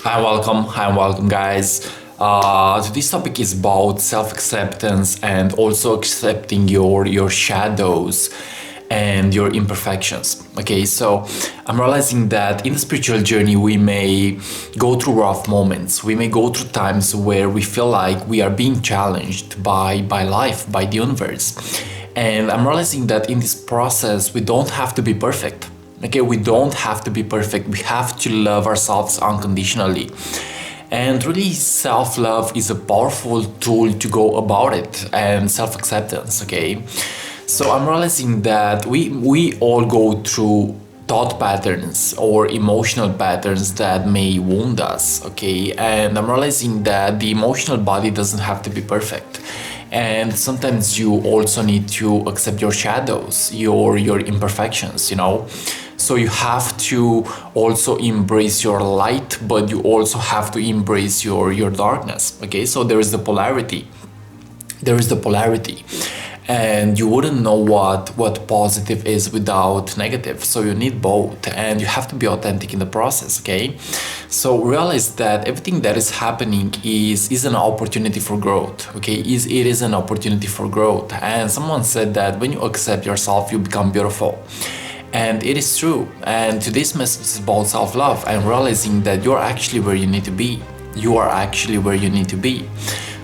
Hi, welcome, guys. Today's topic is about self-acceptance and also accepting your shadows and your imperfections. Okay, so I'm realizing that in the spiritual journey, we may go through rough moments. We may go through times where we feel like we are being challenged by life, by the universe. And I'm realizing that in this process, we don't have to be perfect. Okay, we don't have to be perfect. We have to love ourselves unconditionally. And really, self love is a powerful tool to go about it, and self acceptance. Okay, so I'm realizing that we all go through thought patterns or emotional patterns that may wound us. Okay, and I'm realizing that the emotional body doesn't have to be perfect, and sometimes you also need to accept your shadows, your imperfections, so you have to also embrace your light, but you also have to embrace your darkness. Okay, so there is the polarity, and you wouldn't know what positive is without negative, so you need both, and you have to be authentic in the process. Okay, so realize that everything that is happening is an opportunity for growth. Okay, it is an opportunity for growth. And someone said that when you accept yourself, you become beautiful. And it is true. And today's message is about self-love and realizing that you're actually where you need to be. You are actually where you need to be.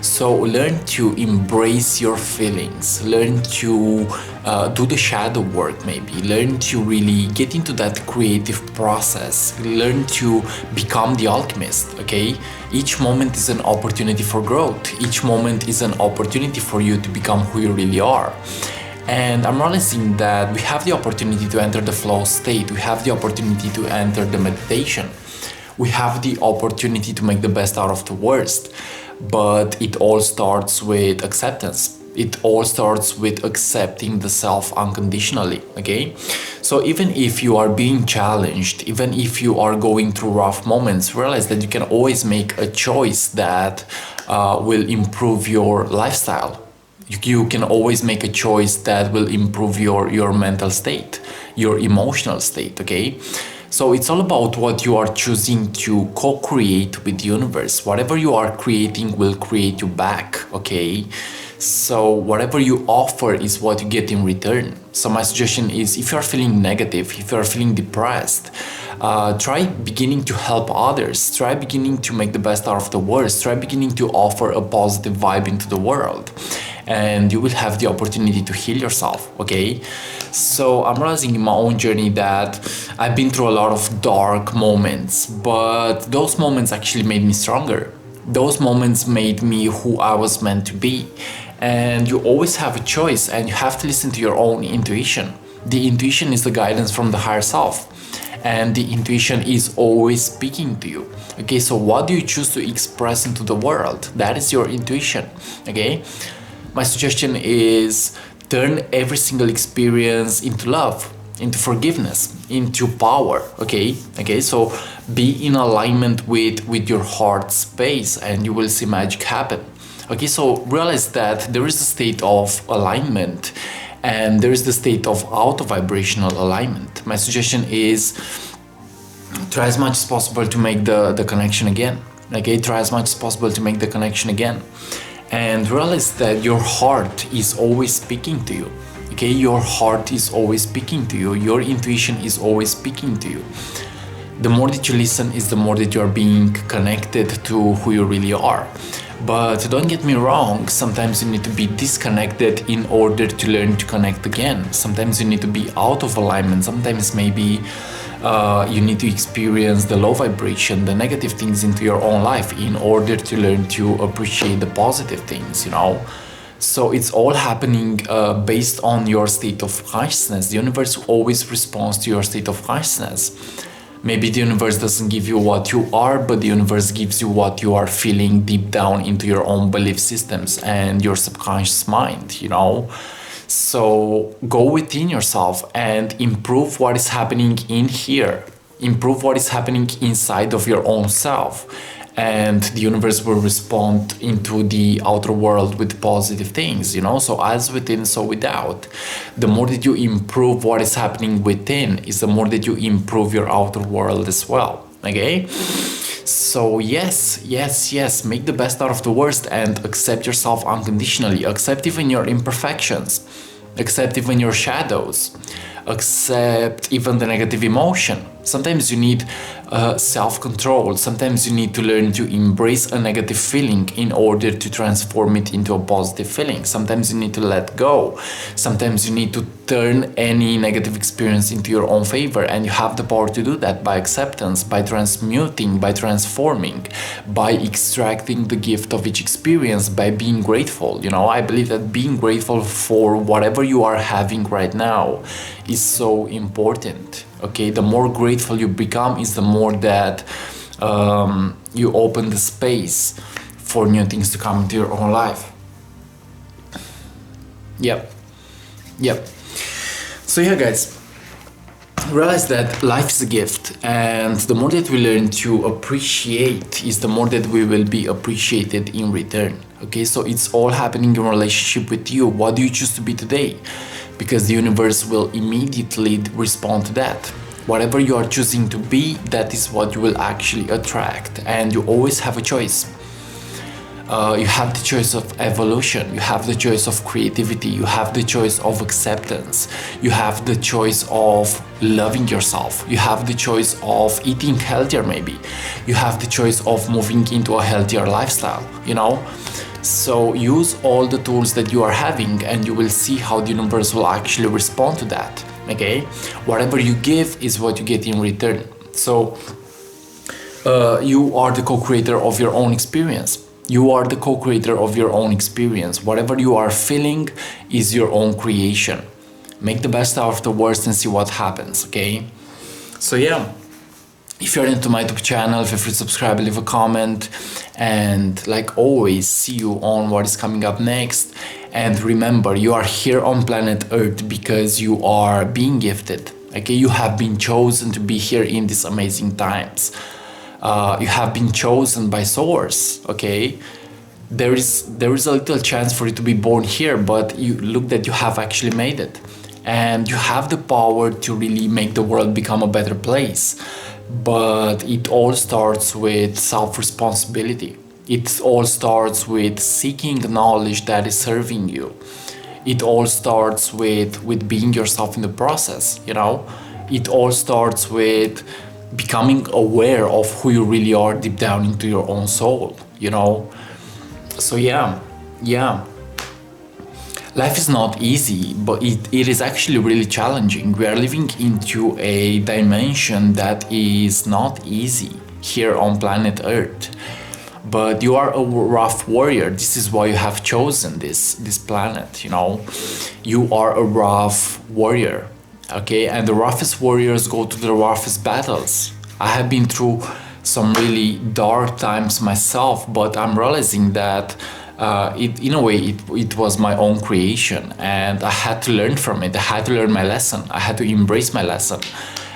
So learn to embrace your feelings. Learn to do the shadow work, maybe. Learn to really get into that creative process. Learn to become the alchemist, okay? Each moment is an opportunity for growth. Each moment is an opportunity for you to become who you really are. And I'm realizing that we have the opportunity to enter the flow state. We have the opportunity to enter the meditation. We have the opportunity to make the best out of the worst. But it all starts with acceptance. It all starts with accepting the self unconditionally, okay? So even if you are being challenged, even if you are going through rough moments, realize that you can always make a choice that will improve your lifestyle. You can always make a choice that will improve your mental state, your emotional state, okay? So it's all about what you are choosing to co-create with the universe. Whatever you are creating will create you back, okay? So whatever you offer is what you get in return. So my suggestion is, if you are feeling negative, if you are feeling depressed, try beginning to help others. Try beginning to make the best out of the worst. Try beginning to offer a positive vibe into the world. And you will have the opportunity to heal yourself, okay? So I'm realizing in my own journey that I've been through a lot of dark moments, but those moments actually made me stronger. Those moments made me who I was meant to be. And you always have a choice, and you have to listen to your own intuition. The intuition is the guidance from the higher self, and the intuition is always speaking to you. Okay, so what do you choose to express into the world? That is your intuition, okay? My suggestion is turn every single experience into love, into forgiveness, into power, okay? Okay, so be in alignment with your heart space, and you will see magic happen. Okay, so realize that there is a state of alignment, and there is the state of auto-vibrational alignment. My suggestion is try as much as possible to make the connection again. Okay, try as much as possible to make the connection again. And realize that your heart is always speaking to you. Okay, your heart is always speaking to you. Your intuition is always speaking to you. The more that you listen is the more that you are being connected to who you really are. But don't get me wrong, sometimes you need to be disconnected in order to learn to connect again. Sometimes you need to be out of alignment. Sometimes maybe you need to experience the low vibration, the negative things into your own life in order to learn to appreciate the positive things, So it's all happening based on your state of consciousness. The universe always responds to your state of consciousness. Maybe the universe doesn't give you what you are, but the universe gives you what you are feeling deep down into your own belief systems and your subconscious mind, So go within yourself and improve what is happening in here. Improve what is happening inside of your own self. And the universe will respond into the outer world with positive things, So as within, so without. The more that you improve what is happening within is the more that you improve your outer world as well, okay? So yes, make the best out of the worst and accept yourself unconditionally. Accept even your imperfections. Accept even your shadows. Accept even the negative emotion. Sometimes you need self-control. Sometimes you need to learn to embrace a negative feeling in order to transform it into a positive feeling. Sometimes you need to let go. Sometimes you need to turn any negative experience into your own favor, and you have the power to do that by acceptance, by transmuting, by transforming, by extracting the gift of each experience, by being grateful. I believe that being grateful for whatever you are having right now is so important. Okay, the more grateful you become is the more that you open the space for new things to come into your own life. Yep. So yeah, guys, realize that life is a gift, and the more that we learn to appreciate is the more that we will be appreciated in return. Okay, so it's all happening in relationship with you. What do you choose to be today? Because the universe will immediately respond to that. Whatever you are choosing to be, that is what you will actually attract, and you always have a choice. You have the choice of evolution, you have the choice of creativity, you have the choice of acceptance, you have the choice of loving yourself, you have the choice of eating healthier maybe, you have the choice of moving into a healthier lifestyle, So use all the tools that you are having, and you will see how the universe will actually respond to that, okay? Whatever you give is what you get in return. So you are the co-creator of your own experience. You are the co-creator of your own experience. Whatever you are feeling is your own creation. Make the best out of the worst and see what happens, okay? So yeah, if you're into my YouTube channel, feel free to subscribe, leave a comment, and like always, see you on what is coming up next. And remember, you are here on planet Earth because you are being gifted, okay? You have been chosen to be here in these amazing times. You have been chosen by Source, okay? There is a little chance for you to be born here, but you look that you have actually made it, and you have the power to really make the world become a better place. But it all starts with self-responsibility. It all starts with seeking knowledge that is serving you. It all starts with being yourself in the process, It all starts with becoming aware of who you really are deep down into your own soul, So yeah. Life is not easy, but it is actually really challenging. We are living into a dimension that is not easy here on planet Earth. But you are a rough warrior. This is why you have chosen this planet, You are a rough warrior. Okay, and the roughest warriors go to the roughest battles. I have been through some really dark times myself, but I'm realizing that in a way it was my own creation, and I had to learn from it. I had to learn my lesson. I had to embrace my lesson.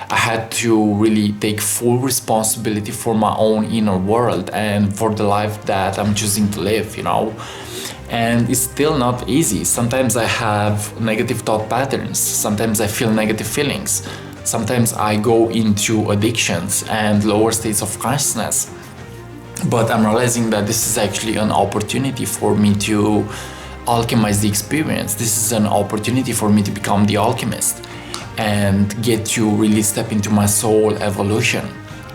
I had to really take full responsibility for my own inner world and for the life that I'm choosing to live, And it's still not easy. Sometimes I have negative thought patterns. Sometimes I feel negative feelings. Sometimes I go into addictions and lower states of consciousness. But I'm realizing that this is actually an opportunity for me to alchemize the experience. This is an opportunity for me to become the alchemist and get to really step into my soul evolution.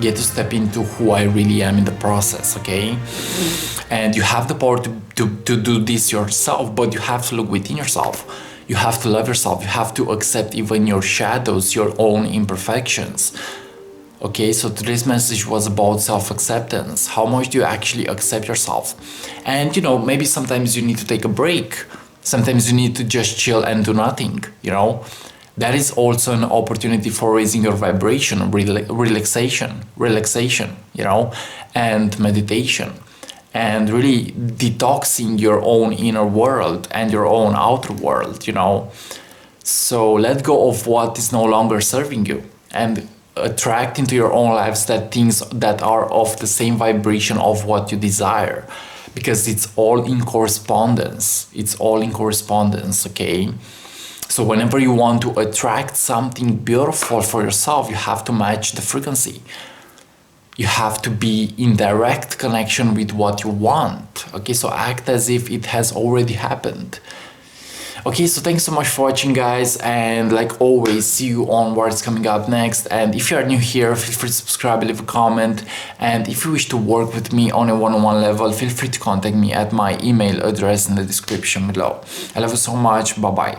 Get to step into who I really am in the process, okay? And you have the power to do this yourself, but you have to look within yourself. You have to love yourself. You have to accept even your shadows, your own imperfections. Okay, so today's message was about self-acceptance. How much do you actually accept yourself? And maybe sometimes you need to take a break. Sometimes you need to just chill and do nothing, That is also an opportunity for raising your vibration, relaxation, and meditation, and really detoxing your own inner world and your own outer world, So let go of what is no longer serving you and attract into your own lives that things that are of the same vibration of what you desire, because it's all in correspondence. Okay? So whenever you want to attract something beautiful for yourself, you have to match the frequency. You have to be in direct connection with what you want. Okay, so act as if it has already happened. Okay, so thanks so much for watching, guys, and like always, see you on what's coming up next. And if you are new here, feel free to subscribe, leave a comment, and if you wish to work with me on a one-on-one level, feel free to contact me at my email address in the description below. I love you so much. Bye bye.